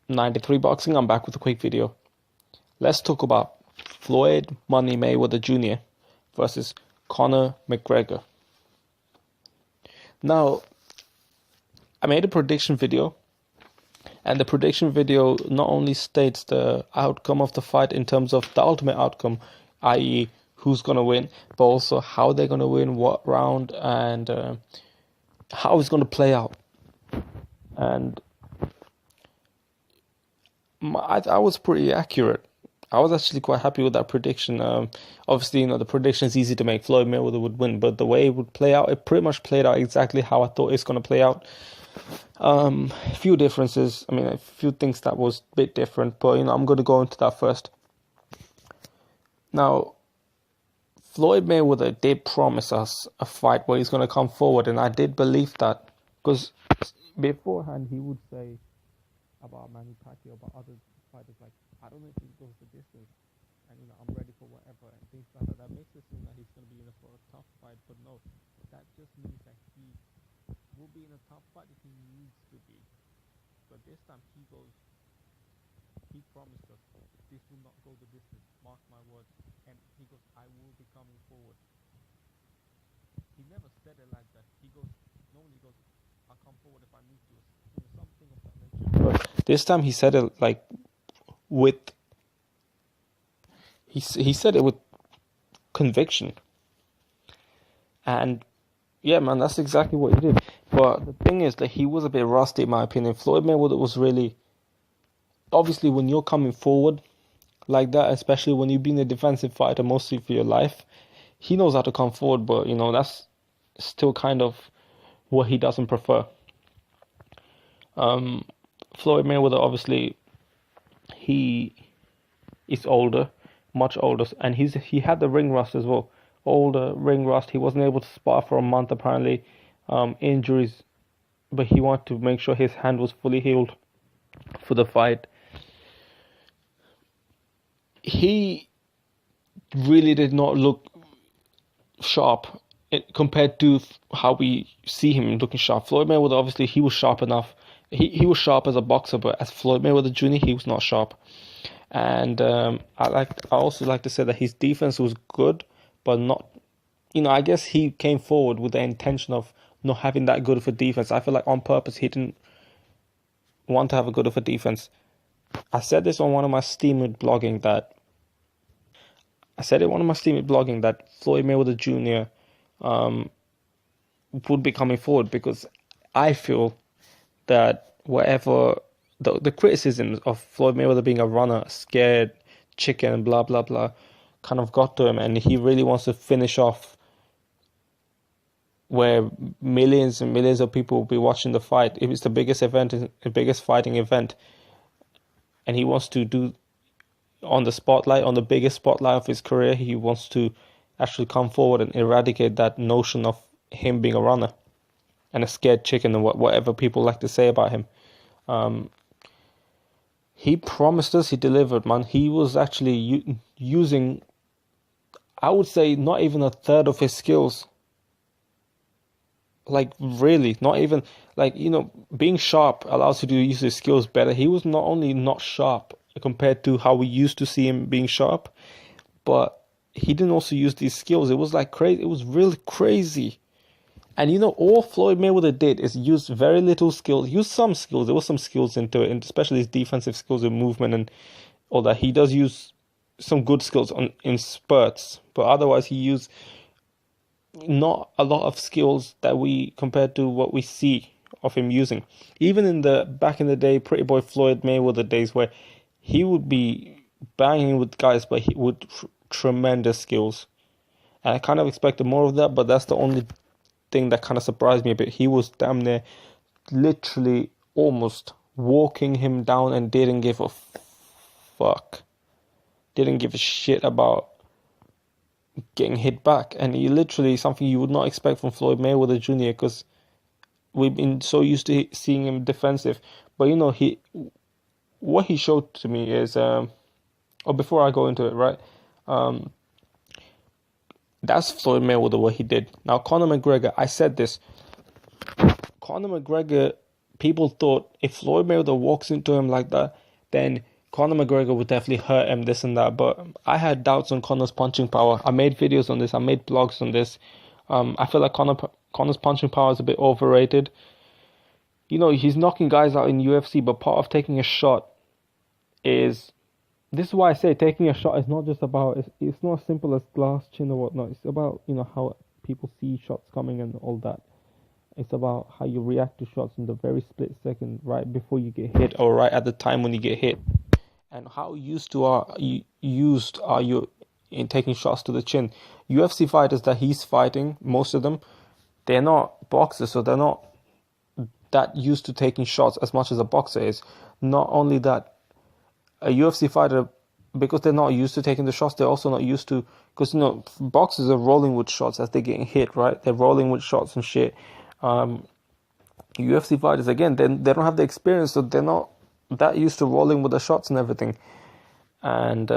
93 Boxing. I'm back with a quick video. Let's talk about Floyd Money Mayweather Jr. versus Conor McGregor. Now, I made a prediction video, and the prediction video not only states the outcome of the fight in terms of the ultimate outcome, i.e., who's going to win, but also how they're going to win, what round, and how it's going to play out. And I was pretty accurate. I was actually quite happy with that prediction. Obviously, the prediction is easy to make. Floyd Mayweather would win, but the way it would play out, it pretty much played out exactly how I thought it's going to play out. A few differences. A few things that was a bit different, but I'm going to go into that first. Now, Floyd Mayweather did promise us a fight where he's going to come forward, and I did believe that, because beforehand he would say about Manny Pacquiao, about other fighters, like, I don't know if he goes the distance, and I'm ready for whatever, and things like that. That makes it seem that he's going to be in for a tough fight, but no, that just means that he will be in a tough fight if he needs to be. But this time he promised us this will not go the distance, mark my words, and he goes, I will be coming forward. He never said it like that. Normally he goes, I'll come forward if I need to, something of that nature. But this time he said it like he said it with conviction, and yeah, man, that's exactly what he did. But the thing is that he was a bit rusty, in my opinion. Floyd Mayweather was really, obviously, when you're coming forward like that, especially when you've been a defensive fighter mostly for your life, he knows how to come forward, but that's still kind of what he doesn't prefer. Floyd Mayweather, obviously, he is older, much older, and he had the ring rust as well. Older ring rust. He wasn't able to spar for a month apparently. Injuries, but he wanted to make sure his hand was fully healed for the fight. He really did not look sharp compared to how we see him looking sharp. Floyd Mayweather, obviously, he was sharp enough. He was sharp as a boxer, but as Floyd Mayweather Jr., he was not sharp. And I also like to say that his defense was good, but not. I guess he came forward with the intention of not having that good of a defense. I feel like on purpose he didn't want to have a good of a defense. I said this on one of my steamed blogging that Floyd Mayweather Jr. Would be coming forward, because I feel that whatever the criticisms of Floyd Mayweather being a runner, scared chicken, blah blah blah, kind of got to him, and he really wants to finish off where millions and millions of people will be watching the fight. If it's the biggest event, the biggest fighting event, and he wants to do on the biggest spotlight of his career, he wants to actually come forward and eradicate that notion of him being a runner and a scared chicken and whatever people like to say about him. He promised us, he delivered, man. He was actually using, I would say, not even a third of his skills. Like, really, not even, like, being sharp allows you to use his skills better. He was not only not sharp compared to how we used to see him being sharp, but he didn't also use these skills. It was like crazy. It was really crazy. And all Floyd Mayweather did is use very little skills, use some skills. There was some skills into it, and especially his defensive skills and movement and all that. He does use some good skills in spurts, but otherwise he used not a lot of skills that we compared to what we see of him using. Even in the back in the day, Pretty Boy Floyd Mayweather days, where he would be banging with guys, but he would tremendous skills. And I kind of expected more of that, but that's the only thing that kind of surprised me a bit. He was damn near literally almost walking him down and didn't give a fuck. Didn't give a shit about getting hit back. And he literally, something you would not expect from Floyd Mayweather Jr., because we've been so used to seeing him defensive. But what he showed to me is, before I go into it, right? That's Floyd Mayweather, what he did. Now, Conor McGregor, I said this. Conor McGregor people thought if Floyd Mayweather walks into him like that, then Conor McGregor would definitely hurt him, this and that. But I had doubts on Conor's punching power. I made videos on this. I made blogs on this. I feel like Conor's punching power is a bit overrated. You know, he's knocking guys out in UFC, but part of taking a shot is this is why I say taking a shot is not just about it's not as simple as glass chin or whatnot. It's about, you know, how people see shots coming and all that. It's about how you react to shots in the very split second right before you get hit or right at the time when you get hit. And how used are you in taking shots to the chin? UFC fighters that he's fighting, most of them, they're not boxers, so they're not that used to taking shots as much as a boxer is. Not only that, a UFC fighter, because they're not used to taking the shots, they're also not used to, because, you know, boxers are rolling with shots as they're getting hit, right? They're rolling with shots and shit. UFC fighters, again, they don't have the experience, so they're not that used to rolling with the shots and everything. And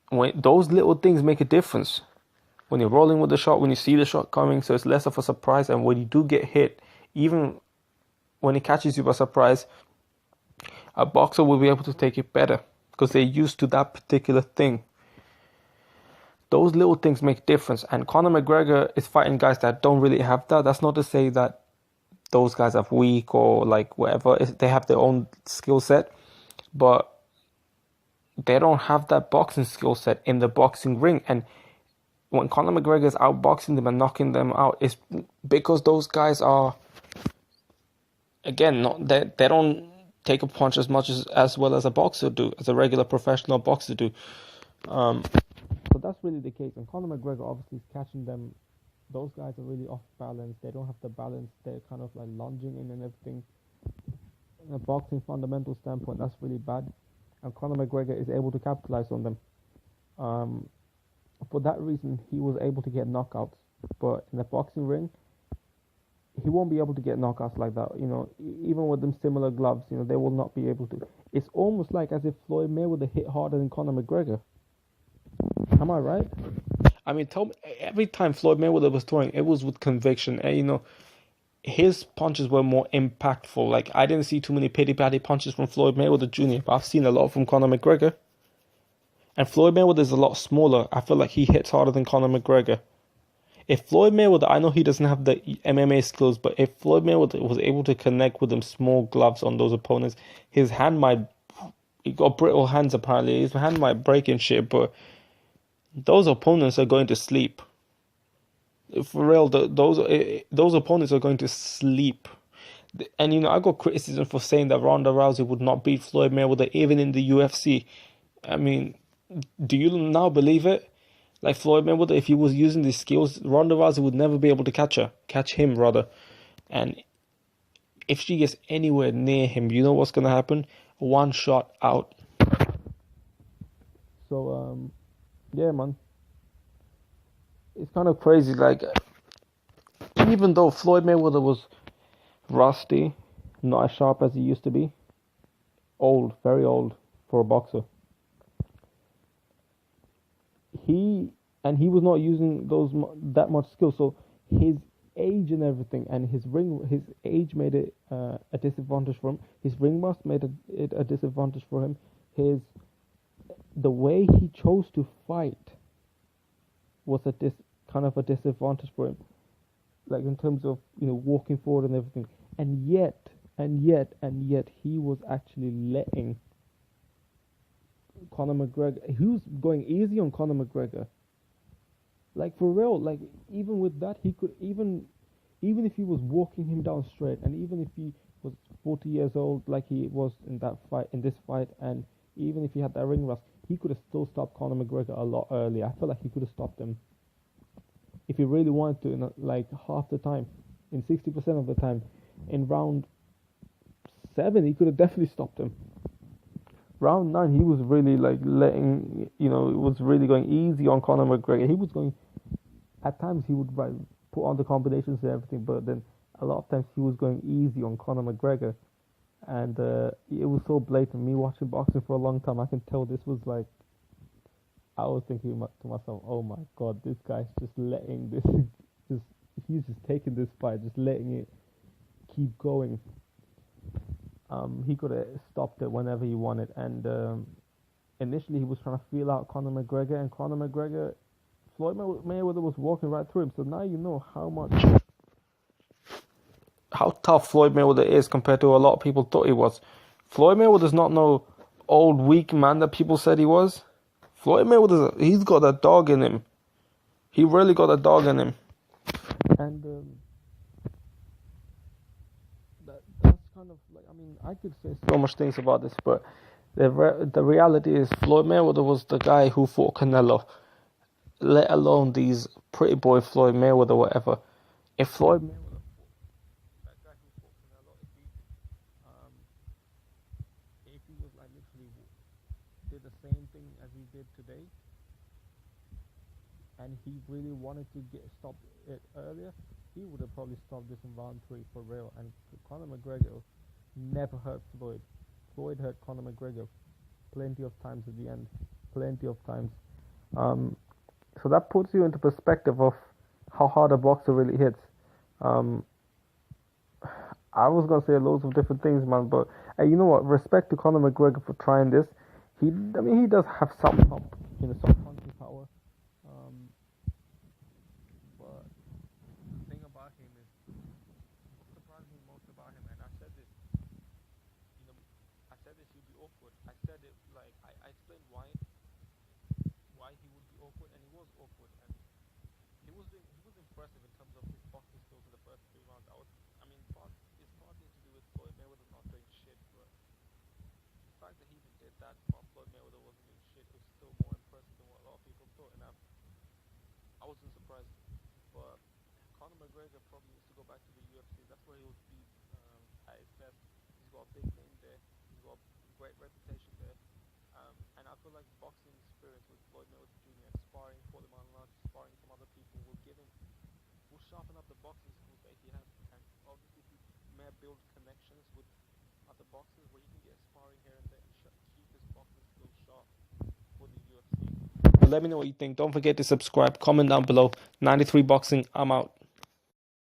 when those little things make a difference. When you're rolling with the shot, when you see the shot coming, so it's less of a surprise. And when you do get hit, even when it catches you by surprise, a boxer will be able to take it better because they're used to that particular thing. Those little things make a difference. And Conor McGregor is fighting guys that don't really have that. That's not to say that those guys are weak or like whatever. They have their own skill set, but they don't have that boxing skill set in the boxing ring. And when Conor McGregor is outboxing them and knocking them out, it's because those guys are, again, not they don't take a punch as much as well as a boxer do, as a regular professional boxer do. So that's really the case. And Conor McGregor obviously is catching them. Those guys are really off balance. They don't have the balance. They're kind of like lunging in and everything. In a boxing fundamental standpoint, that's really bad. And Conor McGregor is able to capitalize on them. For that reason, he was able to get knockouts. But in the boxing ring, he won't be able to get knockouts like that. You know, even with them similar gloves, you know, they will not be able to. It's almost like as if Floyd Mayweather hit harder than Conor McGregor. Am I right? I mean, tell me, every time Floyd Mayweather was throwing, it was with conviction. And, you know, his punches were more impactful. Like, I didn't see too many pity-patty punches from Floyd Mayweather Jr., but I've seen a lot from Conor McGregor. And Floyd Mayweather is a lot smaller. I feel like he hits harder than Conor McGregor. If Floyd Mayweather, I know he doesn't have the MMA skills, but if Floyd Mayweather was able to connect with them small gloves on those opponents, his hand might, he got brittle hands apparently, his hand might break and shit, but those opponents are going to sleep. For real, those opponents are going to sleep. And, you know, I got criticism for saying that Ronda Rousey would not beat Floyd Mayweather even in the UFC. I mean, do you now believe it? Like Floyd Mayweather, if he was using these skills, Ronda Rousey would never be able to catch him rather. And if she gets anywhere near him, you know what's gonna happen? One shot out. So yeah, man, it's kind of crazy. Like, even though Floyd Mayweather was rusty, not as sharp as he used to be, old, very old for a boxer. He was not using that much skill. So his age and everything, and his age made it a disadvantage for him. His ring rust made it a disadvantage for him. The way he chose to fight was kind of a disadvantage for him. Like in terms of, you know, walking forward and everything. And yet, he was actually letting Conor McGregor. He was going easy on Conor McGregor. Like, for real, like, even with that, he could, even if he was walking him down straight, and even if he was 40 years old, like he was in this fight, and even if he had that ring rust, he could have still stopped Conor McGregor a lot earlier. I feel like he could have stopped him if he really wanted to, in like half the time, in 60% of the time. In round 7, he could have definitely stopped him. Round 9, he was really like letting, you know, it was really going easy on Conor McGregor. He was going, at times he would put on the combinations and everything, but then a lot of times he was going easy on Conor McGregor. And it was so blatant. Me watching boxing for a long time, I can tell this was like, I was thinking to myself, oh my God, this guy's just letting this, he's just taking this fight, just letting it keep going. He could have stopped it whenever he wanted. And initially, he was trying to feel out Conor McGregor, and Conor McGregor, Floyd Mayweather was walking right through him. So now you know how tough Floyd Mayweather is compared to a lot of people thought he was. Floyd Mayweather's not no old weak man that people said he was. Floyd Mayweather, he's got that dog in him. He really got that dog in him. And that's kind of like, I mean, I could say so much things about this, but the reality is Floyd Mayweather was the guy who fought Canelo, let alone these pretty boy Floyd Mayweather, whatever. If Floyd Mayweather, that guy who fought Canelo, if he was like literally did the same thing as he did today, and he really wanted to stop it earlier, he would have probably stopped this in round 3 for real. And Conor McGregor never hurt Floyd. Floyd hurt Conor McGregor plenty of times at the end, plenty of times. So that puts you into perspective of how hard a boxer really hits. I was gonna say loads of different things, man, but you know what? Respect to Conor McGregor for trying this. He does have some pump, some punching power. But the thing about him is, what surprised me most about him, and I said this, he'd be awkward. I said it like I explained why he would be awkward, and he was awkward, and he was impressive in terms of his boxing skills in the first 3 rounds. It's partly to do with Floyd Mayweather not doing shit, but the fact that he even did that while Floyd Mayweather wasn't doing shit was still more impressive than what a lot of people thought, and I wasn't surprised. But Conor McGregor probably needs to go back to the UFC. That's where he would be at his best. He's got a big name there. He's got a great reputation there. And I feel like boxing experience with Floyd Mayweather Jr. and sparring, Portland Lunch, sparring some other people will sharpen up the boxing skills that he has. And obviously he may build connections with other boxers where he can get sparring here and there and keep his boxing skills sharp for the UFC. Let me know what you think. Don't forget to subscribe, comment down below. 93 Boxing, I'm out.